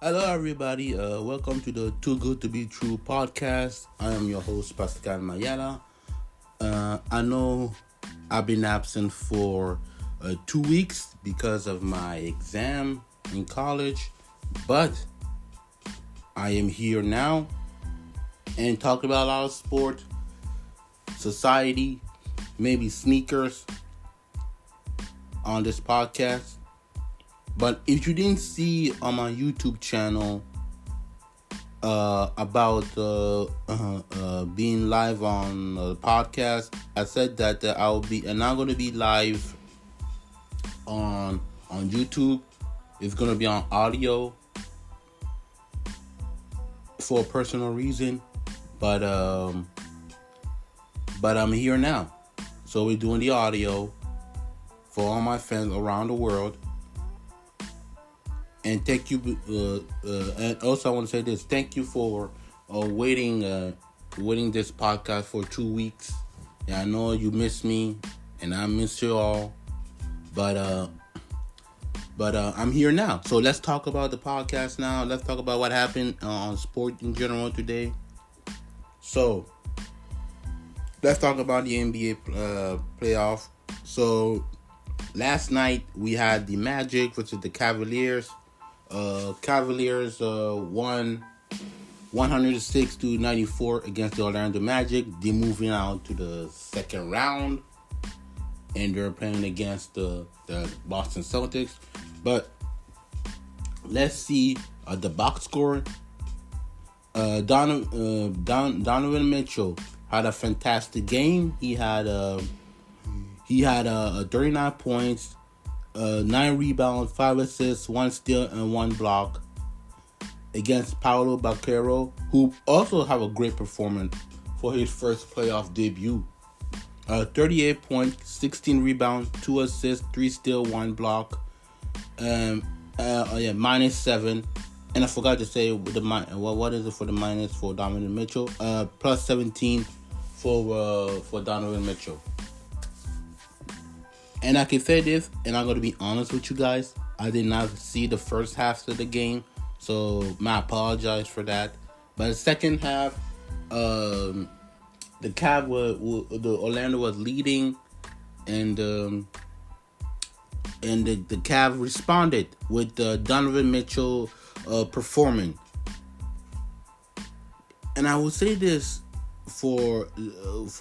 Hello, everybody. Welcome to the Too Good to Be True podcast. I am your host, Pascal Mayala. I know I've been absent for 2 weeks because of my exam in college, but I am here now and talk about a lot of sport, society, maybe sneakers on this podcast. But if you didn't see on my YouTube channel about being live on the podcast, I said that I'm not going to be live on YouTube. It's going to be on audio for a personal reason, but I'm here now, so we're doing the audio for all my fans around the world. And thank you, and also I want to say this: thank you for waiting this podcast for 2 weeks. Yeah, I know you miss me, and I miss you all, but I'm here now. So let's talk about the podcast now. Let's talk about what happened on sport in general today. So let's talk about the NBA playoff. So last night we had the Magic versus the Cavaliers. Cavaliers won 106-94 against the Orlando Magic. They're moving out to the second round, and they're playing against the Boston Celtics. But let's see the box score. Donovan Mitchell had a fantastic game. He had 39 points. 9 rebounds, 5 assists, 1 steal, and 1 block against Paolo Banchero, who also have a great performance for his first playoff debut. 38 points, 16 rebounds, 2 assists, 3 steal, 1 block, -7. And I forgot to say what is it for the minus for Donovan Mitchell? Plus 17 for Donovan Mitchell. And I can say this, and I'm going to be honest with you guys. I did not see the first half of the game, so I apologize for that. But the second half, the Orlando was leading, and the Cav responded with Donovan Mitchell performing. And I will say this for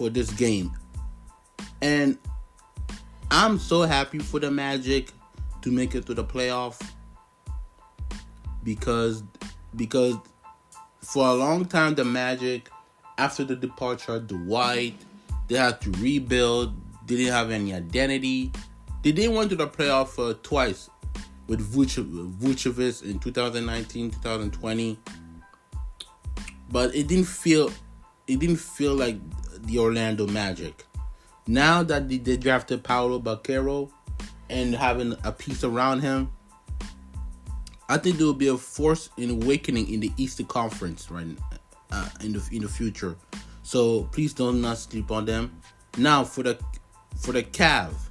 this game, and I'm so happy for the Magic to make it to the playoff because for a long time the Magic, after the departure of Dwight, they had to rebuild. They didn't have any identity. They didn't went to the playoff twice with Vucevic in 2019, 2020, but it didn't feel like the Orlando Magic. Now that they drafted Paolo Banchero and having a piece around him, I think there will be a force in awakening in the Eastern Conference in the future. So please don't not sleep on them. Now for the Cavs,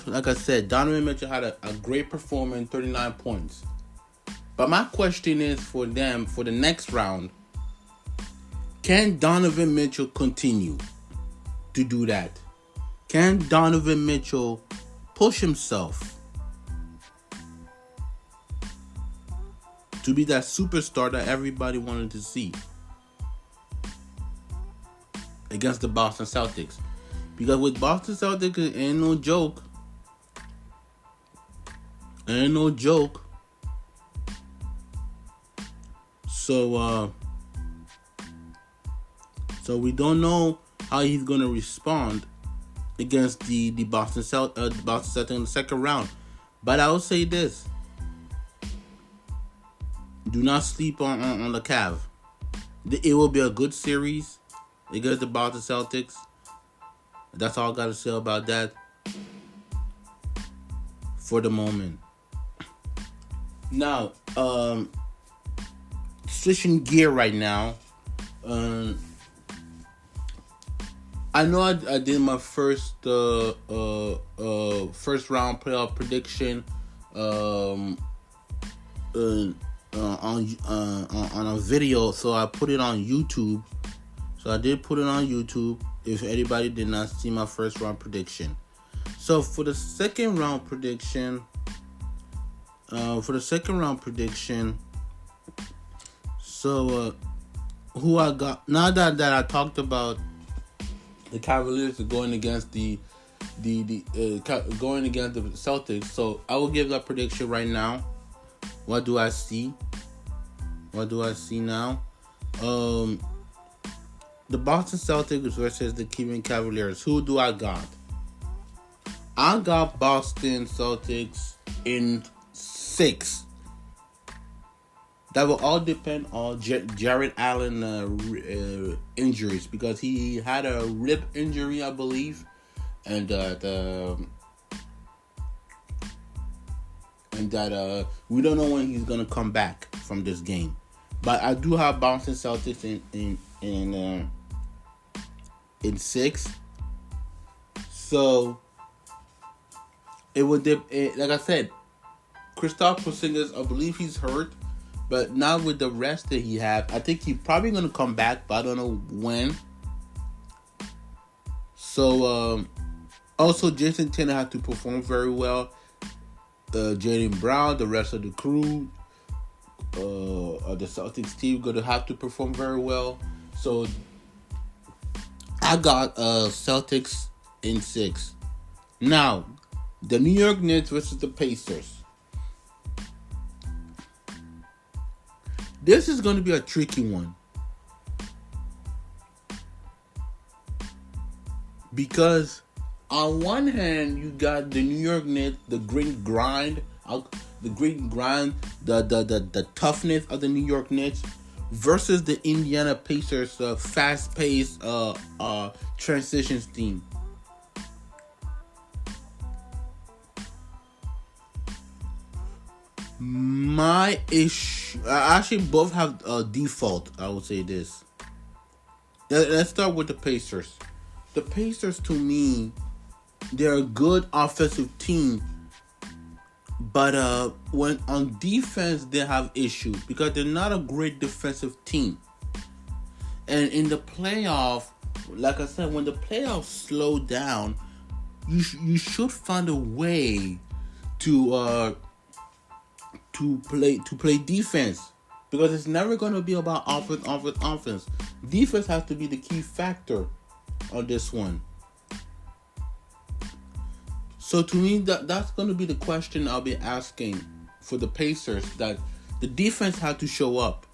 like I said, Donovan Mitchell had a great performance, 39 points. But my question is for them for the next round: can Donovan Mitchell continue to do that? Can Donovan Mitchell push himself to be that superstar that everybody wanted to see against the Boston Celtics? Because with Boston Celtics, it ain't no joke. So we don't know how he's gonna respond against the Boston Celtics in the second round. But I will say this: do not sleep on the Cavs. It will be a good series against the Boston Celtics. That's all I gotta say about that for the moment. Now, switching gear right now. I know I did my first round playoff prediction on a video, so I put it on YouTube. So I did put it on YouTube. If anybody did not see my first round prediction, so for the second round prediction, so who I got now that I talked about the Cavaliers are going against the going against the Celtics. So I will give that prediction right now. What do I see? Now? The Boston Celtics versus the Cleveland Cavaliers. Who do I got? I got Boston Celtics in 6. That will all depend on Jared Allen injuries, because he had a rib injury, I believe, and that we don't know when he's gonna come back from this game. But I do have Boston Celtics in 6. So it would like I said, Kristaps Porzingis, I believe he's hurt. But now with the rest that he have, I think he's probably going to come back, but I don't know when. So, also Jason Tatum had to perform very well. Jaylen Brown, the rest of the crew, the Celtics team going to have to perform very well. So, I got Celtics in 6. Now, the New York Knicks versus the Pacers. This is going to be a tricky one, because on one hand you got the New York Knicks, the grind, the toughness of the New York Knicks, versus the Indiana Pacers, fast-paced transitions team. My issue, actually both have a default. I would say this. Let's start with the Pacers. The Pacers, to me, they're a good offensive team, but when on defense they have issues because they're not a great defensive team. And in the playoff, like I said, when the playoffs slow down, you should find a way to play defense, because it's never going to be about offense. Defense has to be the key factor on this one. So to me, that's going to be the question I'll be asking for the Pacers, that the defense had to show up.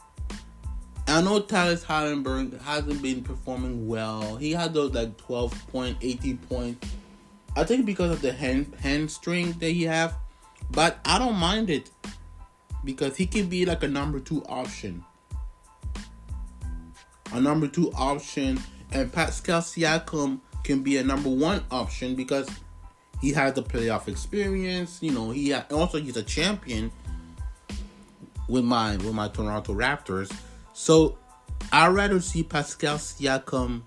I know Tyrese Halliburton hasn't been performing well. He had those 12 point, 18 point. I think because of the hamstring that he have, but I don't mind it, because he can be like a number 2 option. And Pascal Siakam can be a number 1 option because he has the playoff experience. He's a champion with my Toronto Raptors. So I'd rather see Pascal Siakam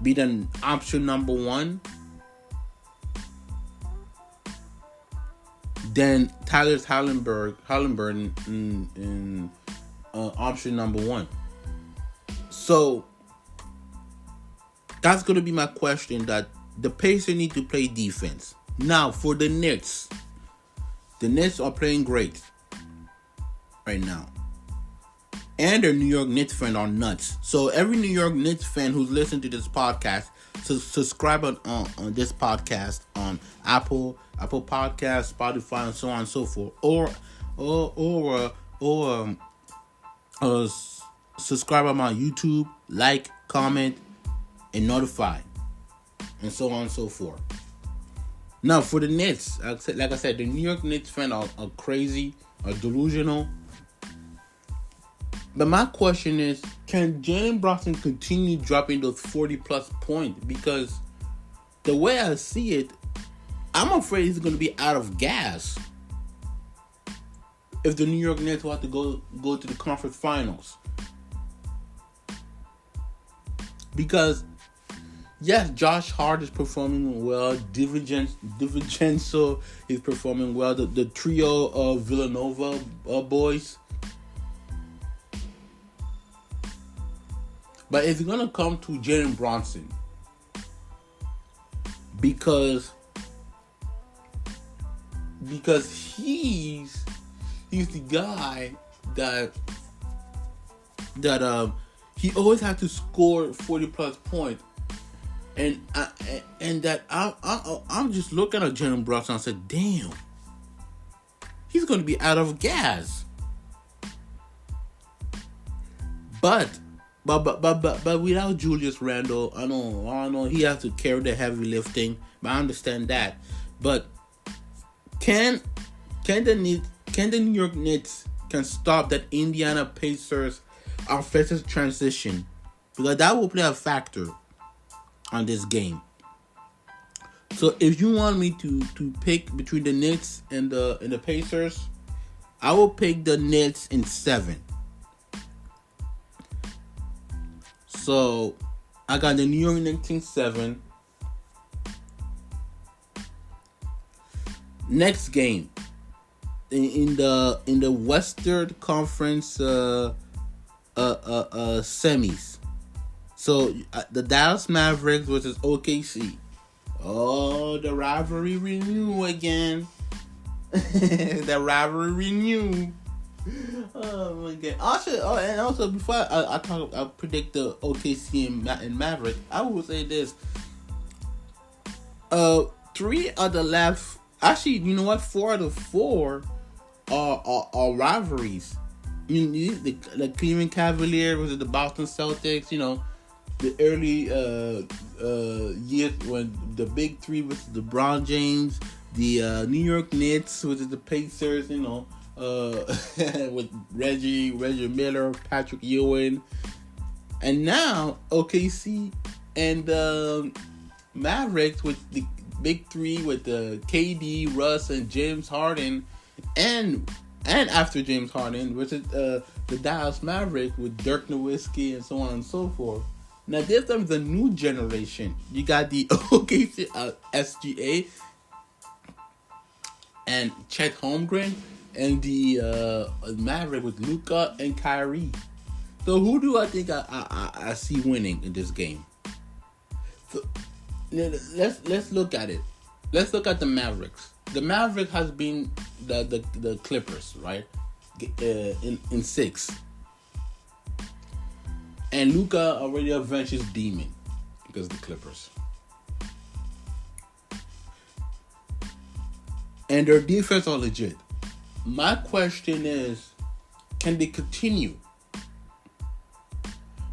be the option number 1 than Tyrese Halliburton in option number 1. So that's going to be my question, that the Pacers need to play defense. Now, for the Knicks are playing great right now. And their New York Knicks fans are nuts. So every New York Knicks fan who's listening to this podcast, subscribe on this podcast on Apple Podcasts, Spotify, and so on and so forth, or subscribe on my YouTube, like, comment, and notify, and so on and so forth. Now for the Knicks, like I said, the New York Knicks fans are crazy, are delusional. But my question is, can Jalen Brunson continue dropping those 40-plus points? Because the way I see it, I'm afraid he's going to be out of gas if the New York Knicks want to go to the conference finals. Because Yes, Josh Hart is performing well. DiVincenzo is performing well. The trio of Villanova boys. But it's gonna come to Jalen Bronson because he's the guy that he always had to score 40 plus points, and I'm just looking at Jalen Brunson. I said, damn, he's going to be out of gas. But without Julius Randle, I know he has to carry the heavy lifting. But I understand that. But can the New York Knicks can stop that Indiana Pacers offensive transition? Because that will play a factor on this game. So if you want me to pick between the Knicks and the Pacers, I will pick the Knicks in 7. So I got the New York Knicks in 7. Next game in the Western Conference semis. So the Dallas Mavericks versus OKC. Oh, the rivalry renew again. The rivalry renew. Oh my God! Also before I predict the OKC and Maverick, I will say this. 3 of the last, actually, you know what? 4 out of 4 are rivalries. The Cleveland Cavaliers versus the Boston Celtics. You know, the early years when the big 3 was LeBron James, the New York Knicks versus the Pacers. You know. With Reggie Miller, Patrick Ewing, and now OKC and Mavericks with the big 3 with the KD, Russ, and James Harden, and after James Harden, which is the Dallas Mavericks with Dirk Nowitzki and so on and so forth. Now this time is a new generation. You got the OKC SGA and Chet Holmgren. And the Maverick with Luka and Kyrie. So who do I think I see winning in this game? So let's look at it. Let's look at the Mavericks. The Maverick has been the Clippers, right? In 6. And Luka already avenged his demon because of the Clippers. And their defense are legit. My question is, can they continue?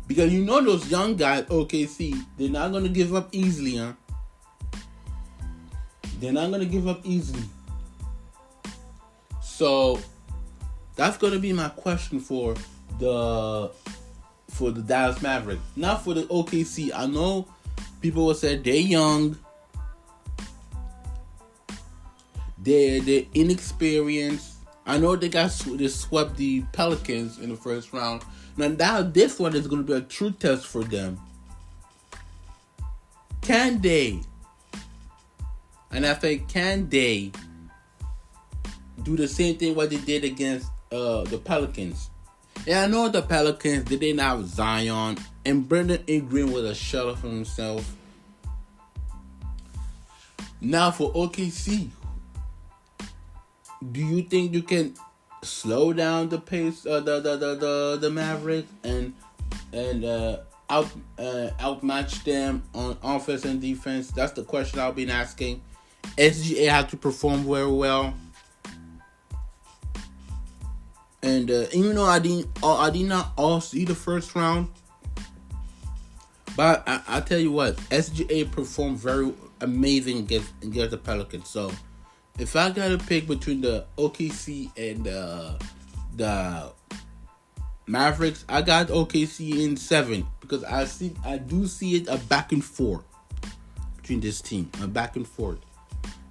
Because you know those young guys, OKC, they're not going to give up easily, huh? They're not going to give up easily. So, that's going to be my question for the Dallas Mavericks. Not for the OKC. I know people will say they're young. They're inexperienced. I know they swept the Pelicans in the first round. Now this one is going to be a true test for them. Can they? And I think, can they do the same thing what they did against the Pelicans? And I know the Pelicans, they didn't have Zion, and Brandon Ingram was a shell of himself. Now for OKC, do you think you can slow down the pace the Mavericks and outmatch them on offense and defense? That's the question I've been asking. SGA had to perform very well, and even though I did not all see the first round, but I tell you what, SGA performed very amazing against the Pelicans. So if I gotta pick between the OKC and the Mavericks, I got OKC in 7 because I do see it a back and forth between this team, a back and forth.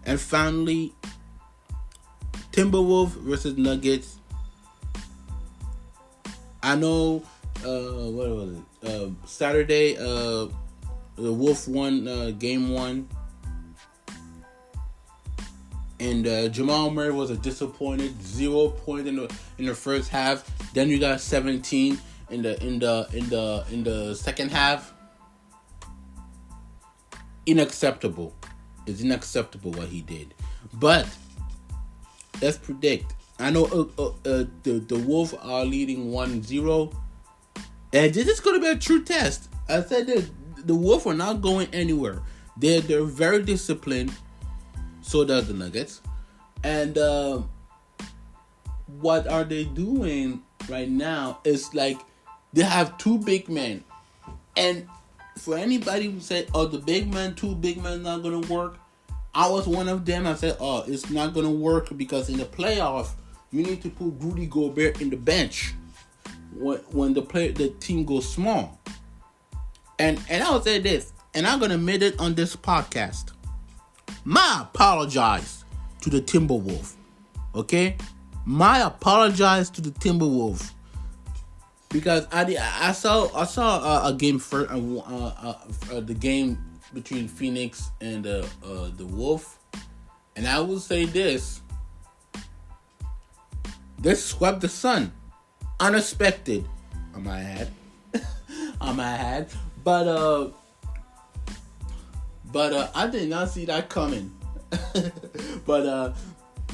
And finally, Timberwolves versus Nuggets. I know what was it? Saturday, The Wolf won game 1. And Jamal Murray was a disappointed 0 point in the first half. Then you got 17 in the second half. Unacceptable. It's unacceptable what he did. But let's predict. I know the Wolves are leading 1-0. And this is going to be a true test. I said that the Wolves are not going anywhere. They're very disciplined. So does the Nuggets. And what are they doing right now? It's like they have 2 big men. And for anybody who said, oh, the big man, 2 big men not going to work. I was one of them. I said, oh, it's not going to work because in the playoffs, you need to put Rudy Gobert in the bench when the team goes small. And I'll say this, and I'm going to admit it on this podcast. My apologize to the Timberwolves. Okay? My apologize to the Timberwolves. Because I saw a game for the game between Phoenix and the Wolf, and I will say this: they swept the Sun, unexpected. I might add, but I did not see that coming. but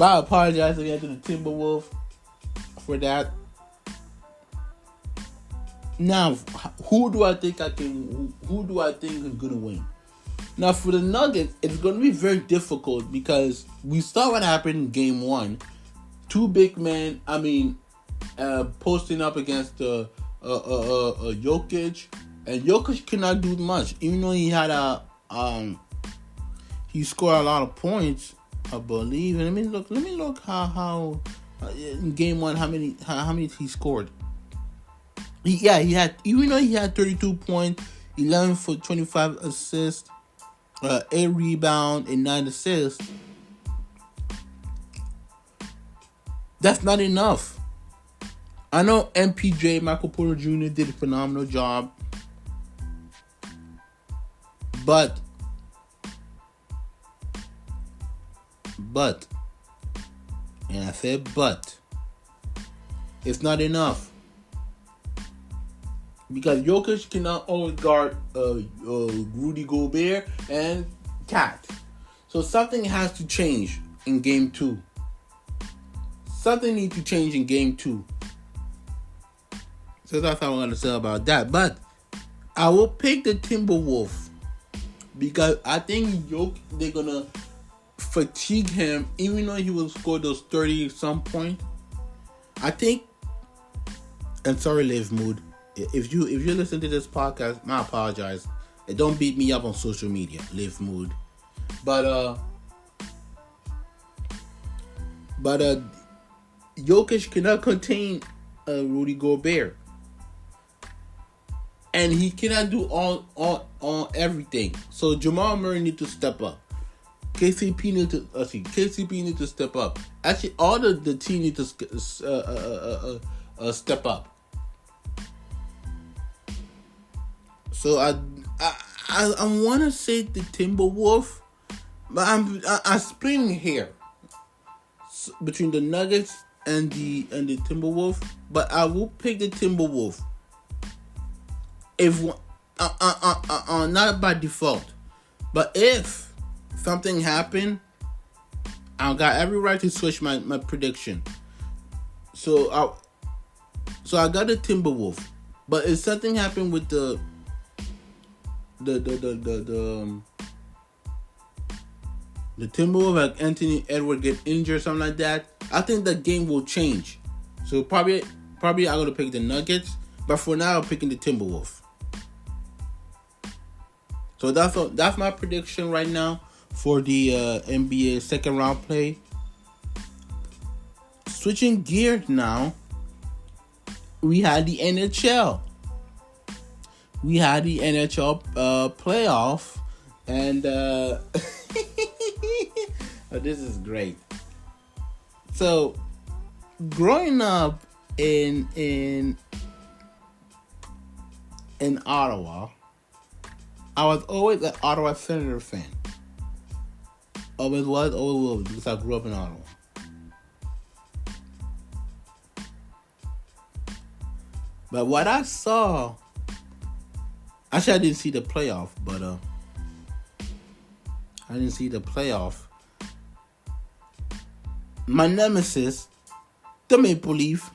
I apologize again to the Timberwolves for that. Now, who do I think is gonna win? Now, for the Nuggets, it's gonna be very difficult because we saw what happened in Game 1. 2 big men. Posting up against Jokic, and Jokic cannot do much, even though he had he scored a lot of points, I believe. And let me look how in Game 1 how many he scored. He had, even though he had 32 points, 11 for 25 assists, 8 rebounds, and 9 assists. That's not enough. I know MPJ, Michael Porter Jr. did a phenomenal job. But, and I said but, it's not enough. Because Jokic cannot always guard Rudy Gobert and Cat. So something has to change in Game 2. Something needs to change in Game 2. So that's all I'm going to say about that. But I will pick the Timberwolves because I think they're going to fatigue him even though he will score those 30 some point. I think, and sorry, Live Mood. If you listen to this podcast, I apologize. And don't beat me up on social media, Live Mood. But Jokic cannot contain Rudy Gobert, and he cannot do all everything. So Jamal Murray need to step up. KCP need to step up. Actually, all the team need to step up. So I want to say the Timberwolves, but I'm splitting here between the Nuggets and the Timberwolves. But I will pick the Timberwolves. If not by default, but if something happened, I got every right to switch my prediction. So I got the Timberwolves, but if something happened with the Timberwolves, like Anthony Edwards get injured or something like that, I think the game will change. So probably I'm gonna pick the Nuggets, but for now I'm picking the Timberwolves. So that's my prediction right now for the NBA second round play. Switching gears now, we had the NHL. We had the NHL playoff, and oh, this is great. So, growing up in Ottawa, I was always an Ottawa Senator fan. Always was, always will, because I grew up in Ottawa. But what I saw, actually I didn't see the playoff, but I didn't see the playoff. My nemesis, the Maple Leaf,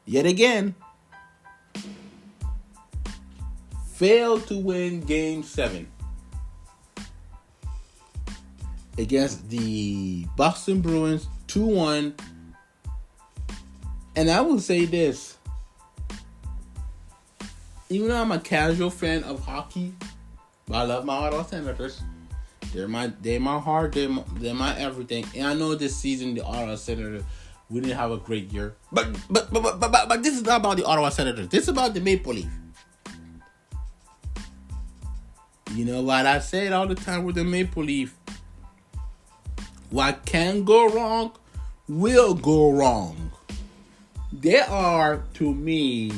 yet again, failed to win Game 7 against the Boston Bruins 2-1. And I will say this. Even though I'm a casual fan of hockey, but I love my Ottawa Senators. They're my heart. They're my everything. And I know this season the Ottawa Senators, we didn't have a great year. But this is not about the Ottawa Senators. This is about the Maple Leaf. You know what I say it all the time with the Maple Leaf. What can go wrong will go wrong. They are, to me,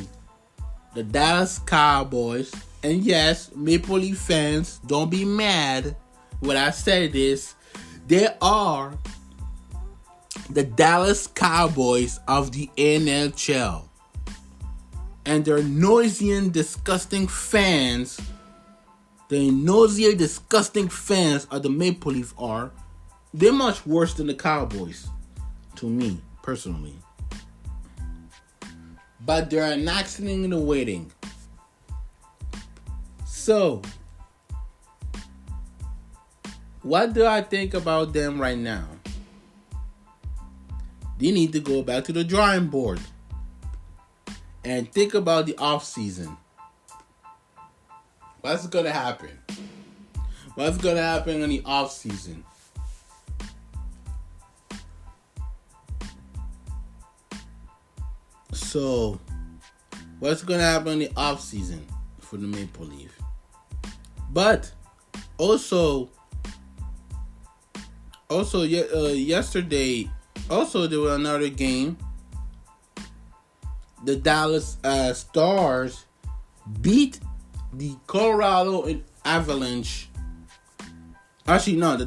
the Dallas Cowboys. And yes, Maple Leaf fans, don't be mad when I say this. They are the Dallas Cowboys of the NHL. And they're noisy and disgusting fans. The nosy, disgusting fans of the Maple Leaf are. They're much worse than the Cowboys, to me, personally. But they're an accident in the waiting. So, what do I think about them right now? They need to go back to the drawing board and think about the offseason. What's going to happen? What's going to happen in the offseason? So, what's going to happen in the offseason for the Maple Leaf? But, also yesterday, there was another game. The Dallas Stars beat the Colorado Avalanche. Actually, no, not the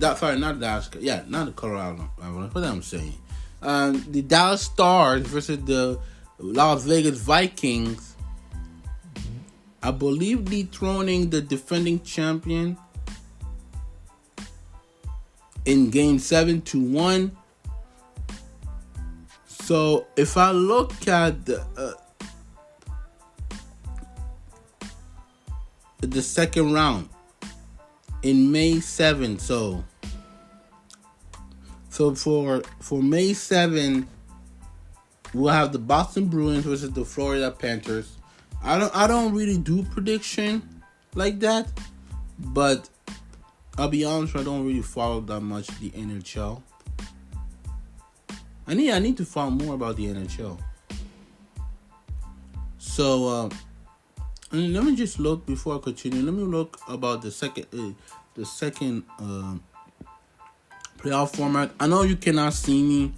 Dallas. Yeah, not the Colorado Avalanche. What am I saying? The Dallas Stars versus the Las Vegas Vikings. I believe dethroning the defending champion in Game 7 2-1. So if I look at the second round in May 7, so for May 7, we'll have the Boston Bruins versus the Florida Panthers. I don't really do prediction like that, but I'll be honest, I don't really follow that much the NHL. I need to find more about the NHL. So let me just look before I continue. Let me look about the second playoff format. I know you cannot see me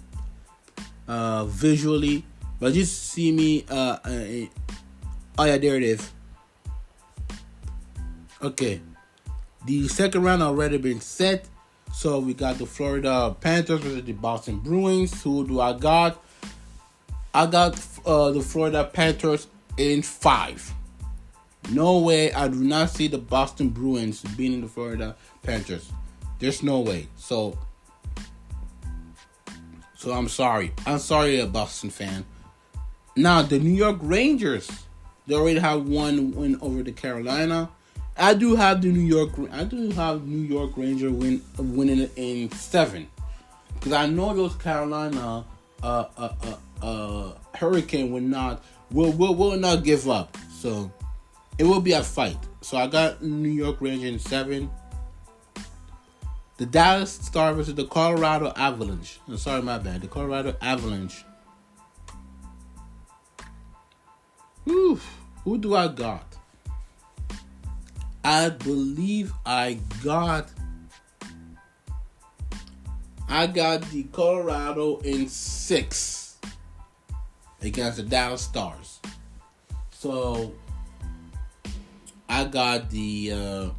visually, but just see me. Oh yeah, there it is. Okay, the second round already been set. So we got the Florida Panthers versus the Boston Bruins. Who do I got? I got the Florida Panthers in 5. No way. I do not see the Boston Bruins beating the Florida Panthers. There's no way. So I'm sorry. I'm sorry, a Boston fan. Now the New York Rangers. They already have one win over the Carolina. I do have New York Ranger winning it in 7, because I know those Carolina Hurricane will not give up. So it will be a fight. So I got New York Ranger in 7. The Dallas Stars versus the Colorado Avalanche. Sorry, my bad. The Colorado Avalanche. Who do I got? I believe I got the Colorado in 6 against the Dallas Stars. So I got the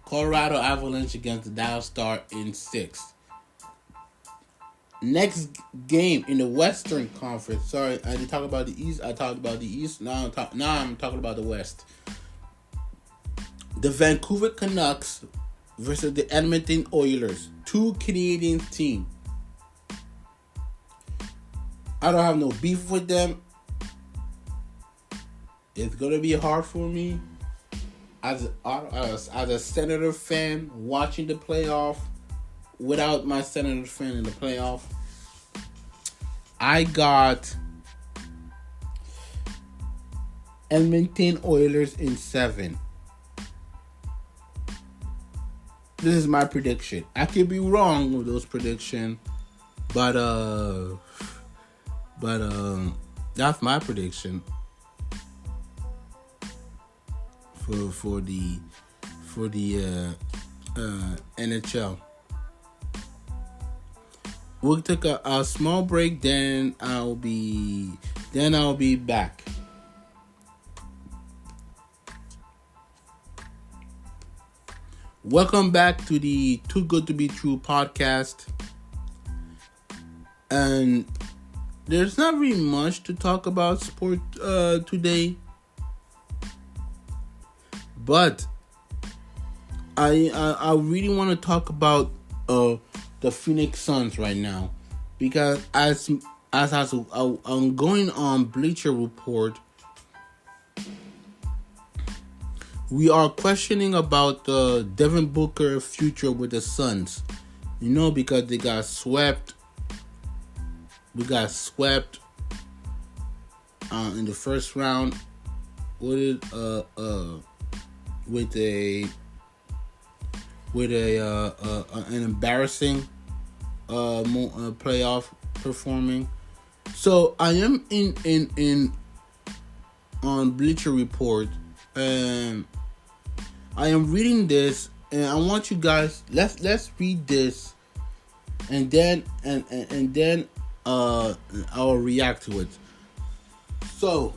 Colorado Avalanche against the Dallas Star in 6. Next game in the Western Conference. Sorry, I didn't talk about the East. I talked about the East. Now I'm talking about the West. The Vancouver Canucks versus the Edmonton Oilers. 2 Canadian teams. I don't have no beef with them. It's gonna be hard for me as a Senator fan watching the playoff without my Senator fan in the playoff. I got Edmonton Oilers in 7. This is my prediction. I could be wrong with those predictions, but that's my prediction for the NHL. We'll take a small break, then I'll be back. Welcome back to the Too Good to Be True podcast. And there's not really much to talk about sport today. But I really want to talk about the Phoenix Suns right now, because as I'm going on Bleacher Report, we are questioning about the Devin Booker future with the Suns. Because they got swept. We got swept in the first round with an embarrassing playoff performing. So I am in on Bleacher Report, and I am reading this, and I want you guys let's read this, and then I'll react to it. So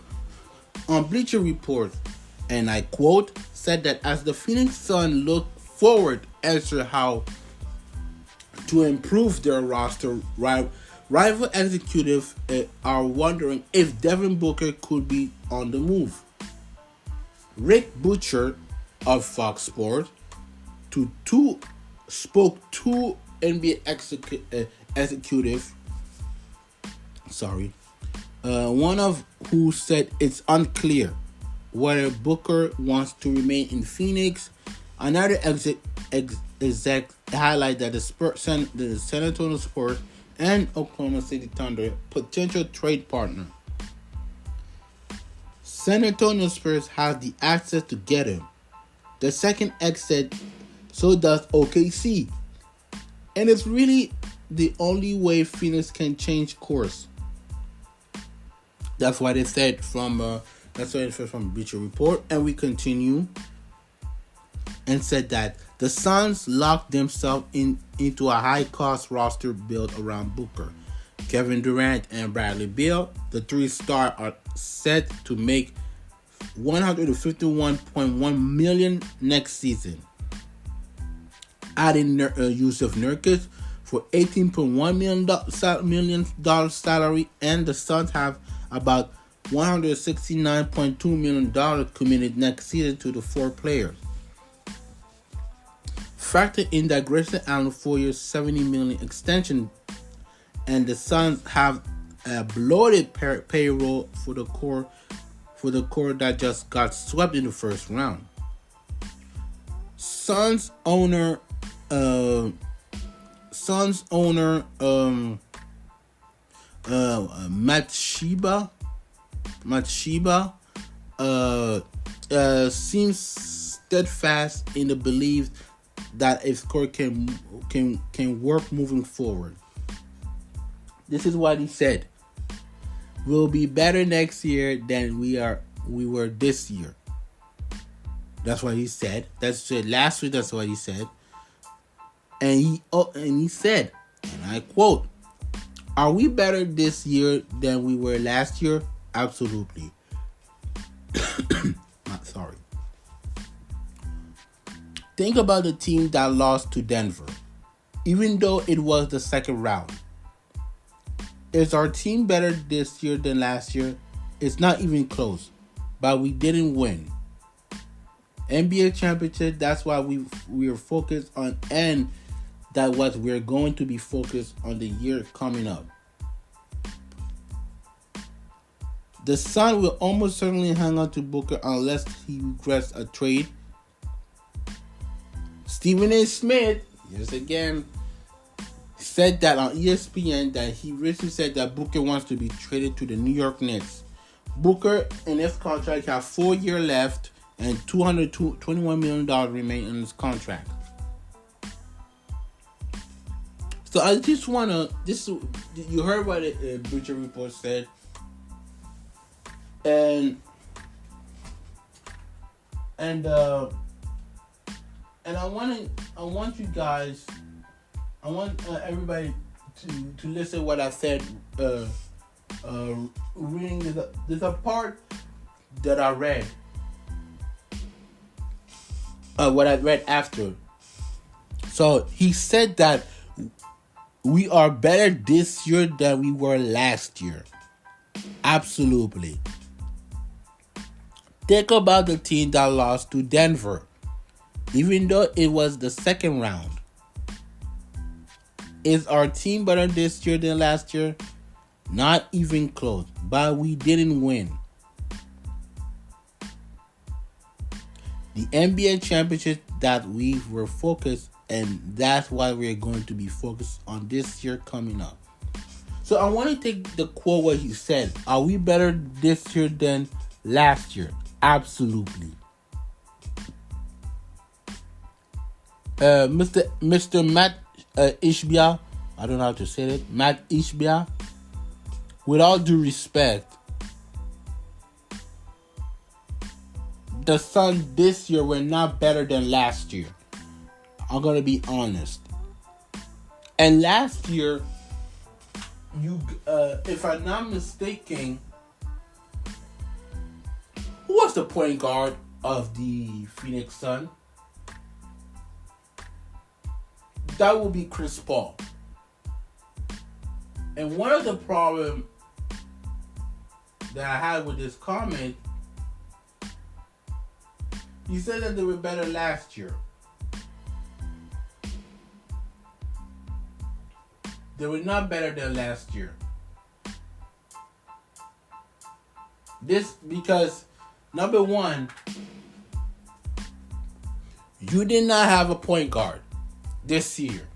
on Bleacher Report, and I quote, said that as the Phoenix Suns look forward as to how to improve their roster, rival executives are wondering if Devin Booker could be on the move. Rick Butcher of Fox Sports spoke to NBA executive. One of who said it's unclear whether Booker wants to remain in Phoenix. Another exec highlight that the San Antonio Spurs and Oklahoma City Thunder potential trade partner. San Antonio Spurs has the access to get him. The second X said, so does OKC. And it's really the only way Phoenix can change course. That's what it said from Bleacher Report. And we continue and said that the Suns locked themselves into a high-cost roster built around Booker, Kevin Durant, and Bradley Beal. The 3-star are set to make $151.1 million next season. Adding Yusuf Nurkic for $18.1 million salary, and the Suns have about $169.2 million committed next season to the 4 players. Factor in that Grayson Allen 4-year $70 million extension, and the Suns have a bloated payroll for the core that just got swept in the first round. Suns owner Matt Sheba seems steadfast in the belief that a score can work moving forward. This is what he said. We'll be better next year than we were this year. That's what he said. That's last week. That's what he said. And he said, and I quote, "Are we better this year than we were last year? Absolutely." Sorry. Think about the team that lost to Denver, even though it was the second round. Is our team better this year than last year? It's not even close, but we didn't win. NBA championship, that's why we are focused on, and that what we're going to be focused on the year coming up. The Sun will almost certainly hang on to Booker unless he regrets a trade. Stephen A. Smith, yes again, said that on ESPN that he recently said that Booker wants to be traded to the New York Knicks. Booker in his contract has 4 years left and $221 million remain in his contract. So I just want to, you heard what Bleacher Report said. And I want you guys, I want everybody to listen to what I said. Reading there's a part that I read. What I read after. So he said that we are better this year than we were last year. Absolutely. Think about the team that lost to Denver, even though it was the second round. Is our team better this year than last year? Not even close, but we didn't win. The NBA championship that we were focused, and that's why we're going to be focused on this year coming up. So I want to take the quote what he said. Are we better this year than last year? Absolutely. Mr. Matt Ishbia, I don't know how to say it. Matt Ishbia, with all due respect, the Suns this year were not better than last year. I'm gonna be honest. And last year, if I'm not mistaken, who was the point guard of the Phoenix Suns? That would be Chris Paul. And one of the problems that I had with this comment, he said that they were better last year. They were not better than last year. This because, number one, you did not have a point guard this year.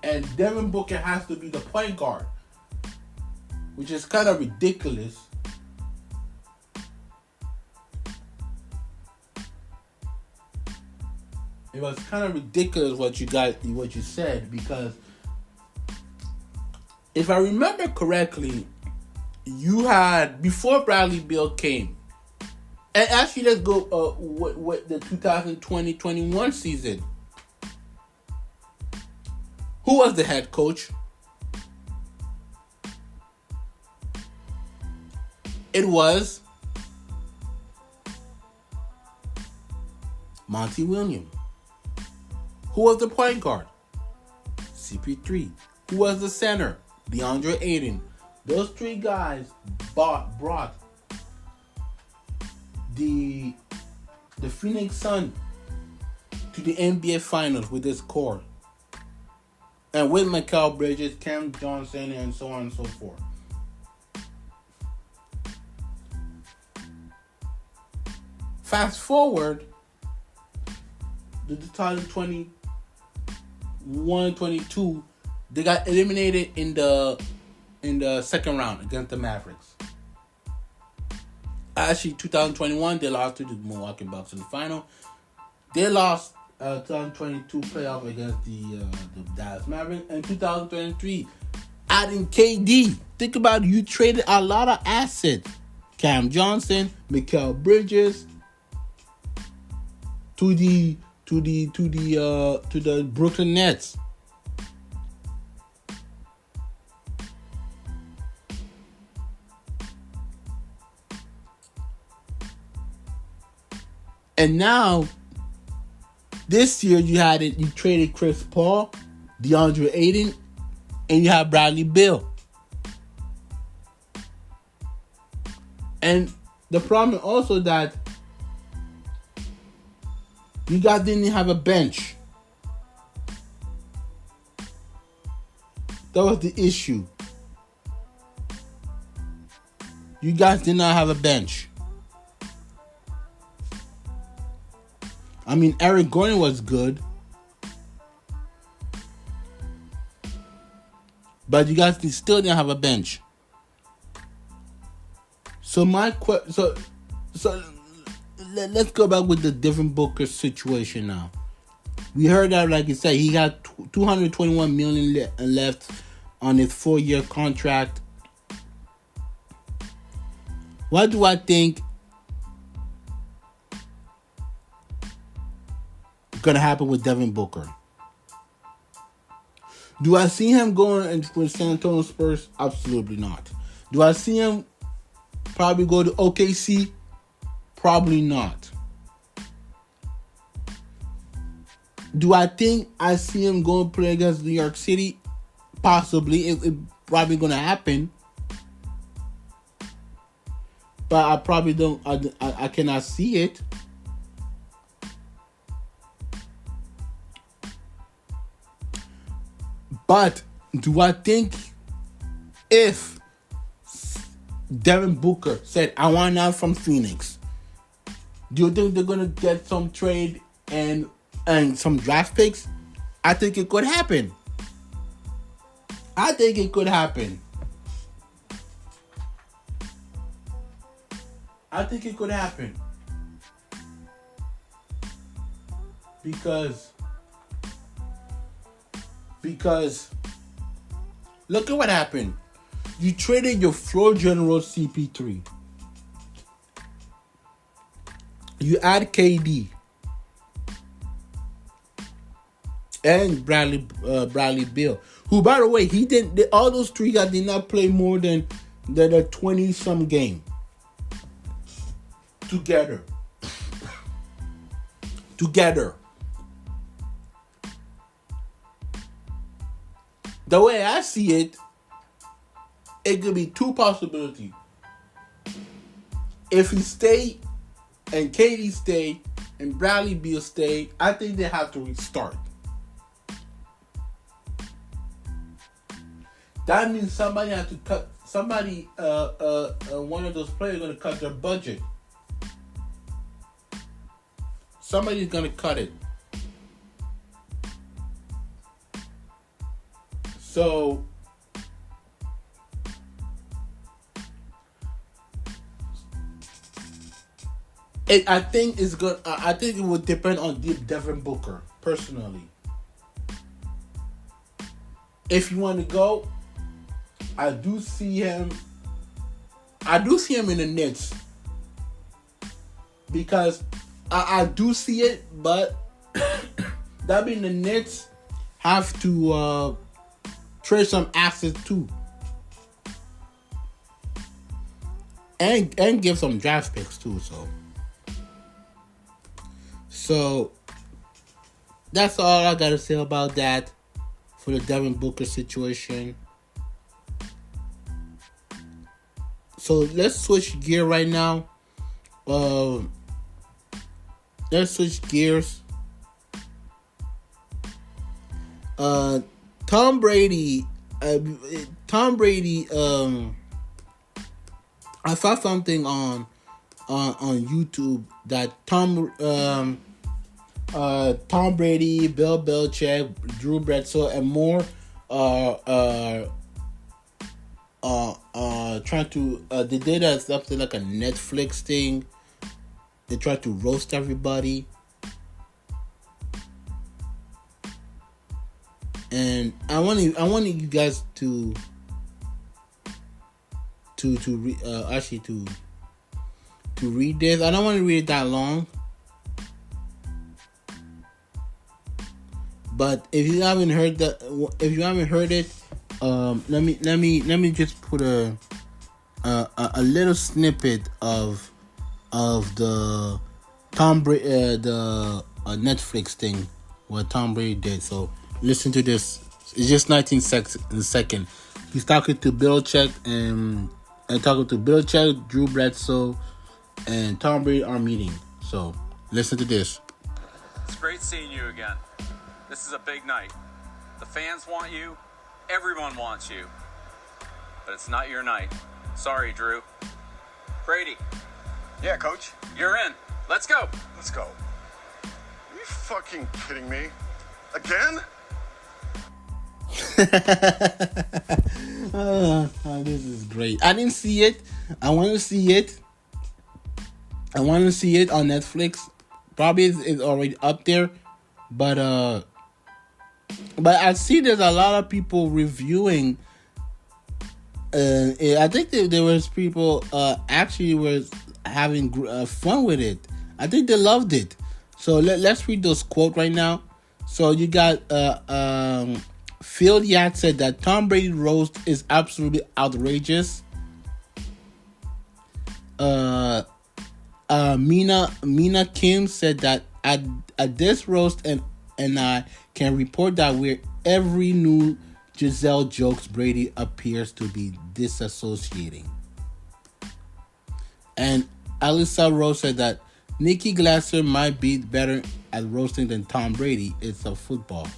And Devin Booker has to be the point guard, which is kind of ridiculous. It was kind of ridiculous what you said, because if I remember correctly, you had, before Bradley Beal came, and actually let's go with the 2020-21 season. Who was the head coach? It was Monty Williams. Who was the point guard? CP3. Who was the center? DeAndre Ayton. Those three guys brought the Phoenix Suns to the NBA Finals with this core. And with Mikal Bridges, Cam Johnson, and so on and so forth. Fast forward to the 2021-22, they got eliminated in the second round against the Mavericks. Actually, 2021, they lost to the Milwaukee Bucks in the final. They lost 2022 playoff against the Dallas Mavericks. And 2023, adding KD. Think about it, you traded a lot of assets. Cam Johnson, Mikal Bridges, to the Brooklyn Nets. And now, this year you traded Chris Paul, DeAndre Ayton, and you have Bradley Beal. And the problem also that you guys didn't have a bench. That was the issue. You guys did not have a bench. I mean, Eric Gordon was good. But you guys still didn't have a bench. So let's go back with the Devin Booker situation now. We heard that, like you said, he got $221 million left on his 4-year contract. What do I think is gonna happen with Devin Booker? Do I see him going with San Antonio Spurs? Absolutely not. Do I see him probably go to OKC? Probably not. Do I think I see him going to play against New York City? Possibly. It's probably going to happen. But I probably don't. I cannot see it. But do I think if Devin Booker said, I want out from Phoenix, do you think they're going to get some trade and some draft picks? I think it could happen. I think it could happen. I think it could happen. Because look at what happened. You traded your floor general CP3. You add KD and Bradley Beal, who, by the way, all those three guys did not play more than a 20-some game together. The way I see it, it could be two possibilities. If he stay and KD stay and Bradley Beal stay, I think they have to restart. That means somebody has to cut. One of those players is going to cut their budget. Somebody's going to cut it. So, I think it's good. I think it would depend on Devin Booker personally. If you want to go, I do see him in the Knicks because I do see it, but that means the Knicks have to trade some assets too, and give some draft picks too. So that's all I gotta say about that for the Devin Booker situation. So let's switch gear right now. Let's switch gears. Tom Brady. I saw something on YouTube that Tom Brady, Bill Belichick, Drew Bledsoe, and more trying to they did something like a Netflix thing. They tried to roast everybody, and I wanted you guys to read this. I don't want to read it that long, but if you haven't heard it, let me just put a little snippet of the the Netflix thing what Tom Brady did. So listen to this. It's just 19 seconds. He's talking to Belichick and talking to Belichick, Drew Bledsoe, and Tom Brady are meeting. So listen to this. It's great seeing you again. This is a big night. The fans want you. Everyone wants you. But it's not your night. Sorry, Drew. Brady. Yeah, Coach. You're in. Let's go. Let's go. Are you fucking kidding me? Again? This is great. I didn't see it. I want to see it. I want to see it on Netflix. Probably it's already up there, but I see there's a lot of people reviewing. I think there was people actually was having fun with it. I think they loved it. So let's read those quotes right now. So you got Phil Yatt said that Tom Brady roast is absolutely outrageous. Mina Kim said that at this roast and I can report that where every new Giselle jokes Brady appears to be disassociating. And Alyssa Rose said that Nikki Glasser might be better at roasting than Tom Brady. It's a football.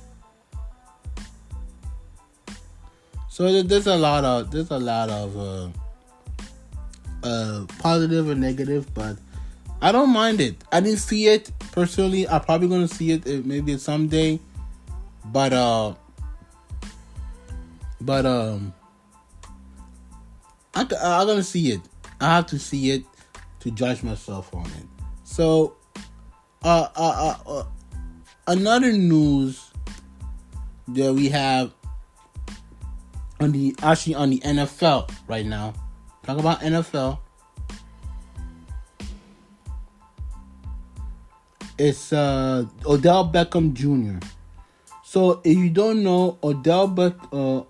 So there's a lot of positive and negative, but I don't mind it. I didn't see it personally. I'm probably gonna see it maybe someday, but I'm gonna see it. I have to see it to judge myself on it. So, another news that we have on the NFL right now. Talk about NFL. It's Odell Beckham Jr. So if you don't know, Odell Beckham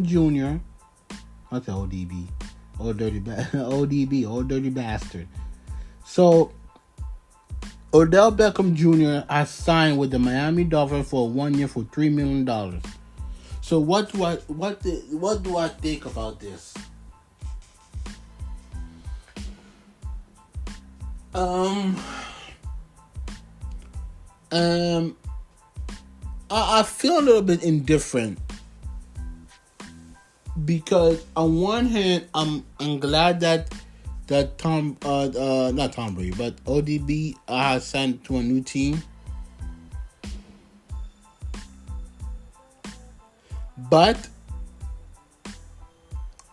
Jr. What's ODB? Old dirty bastard. So Odell Beckham Jr. has signed with the Miami Dolphins for 1 year for $3 million. So what do I think about this? I feel a little bit indifferent because on one hand I'm glad that not Tom Brady but ODB has signed to a new team, but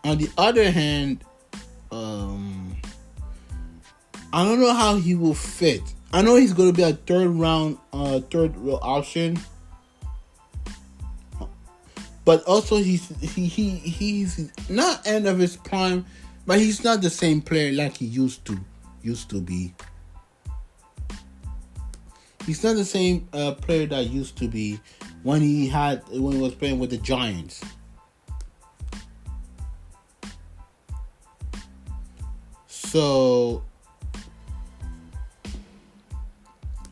on the other hand, I don't know how he will fit. I know he's going to be a third round option, but also he's not end of his prime, but he's not the same player like he used to be. He's not the same player that used to be when he was playing with the Giants. So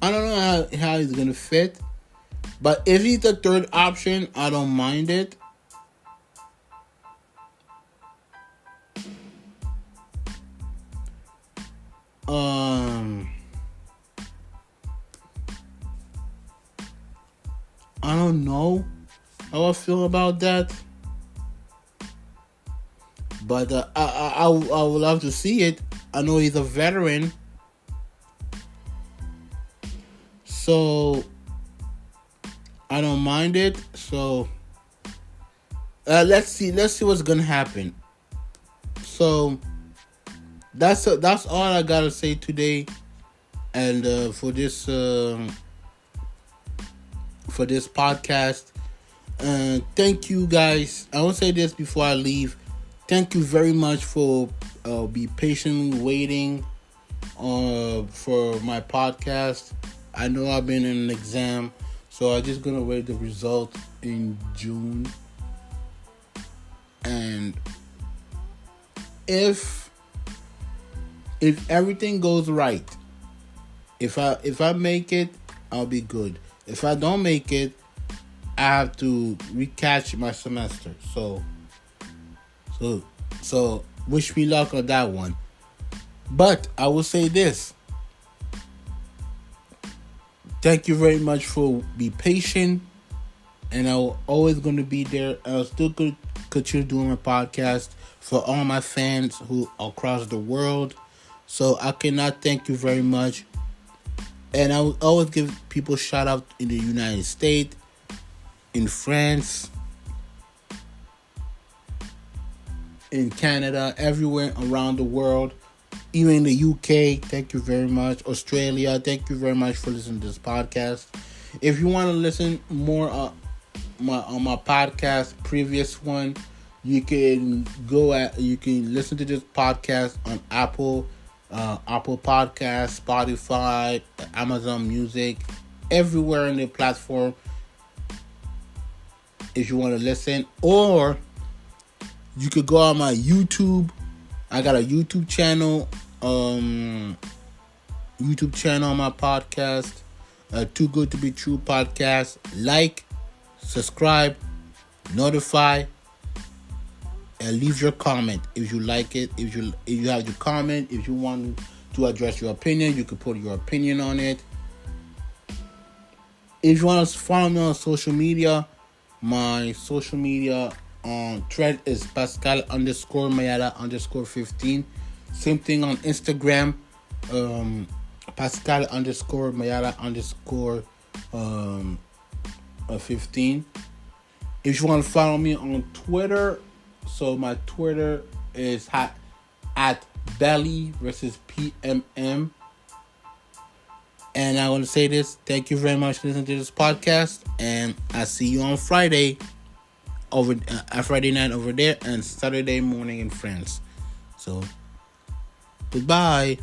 I don't know how he's gonna fit, but if he's the third option, I don't mind it. I don't know how I feel about that, but I would love to see it. I know he's a veteran, so I don't mind it. So let's see what's gonna happen. So that's all I gotta say today, and for this podcast. Thank you guys. I will say this before I leave. Thank you very much for be patiently waiting for my podcast. I know I've been in an exam, so I'm just gonna wait the result in June. And if if everything goes right, if I make it, I'll be good. If I don't make it, I have to recatch my semester. So wish me luck on that one. But I will say this. Thank you very much for being patient. And I'm always going to be there. I'll still going to continue doing my podcast for all my fans who are across the world. So I cannot thank you very much. And I will always give people shout out in the United States, in France, in Canada, everywhere around the world, even in the UK. Thank you very much. Australia, thank you very much for listening to this podcast. If you want to listen more on my podcast, previous one, you can listen to this podcast on Apple Podcast, Spotify, Amazon Music, everywhere in the platform. If you want to listen, or you could go on my YouTube. I got a YouTube channel on my podcast, Too Good to Be True podcast. Like, subscribe, notify, and leave your comment if you like it. If you have your comment, if you want to address your opinion, you can put your opinion on it. If you want to follow me on social media, my social media on thread is Pascal_Mayada_15. Same thing on Instagram, Pascal_Mayada_15. If you want to follow me on Twitter, so my Twitter is at Belly versus PMM. And I want to say this. Thank you very much for listening to this podcast. And I see you on Friday Friday night over there and Saturday morning in France. So, goodbye.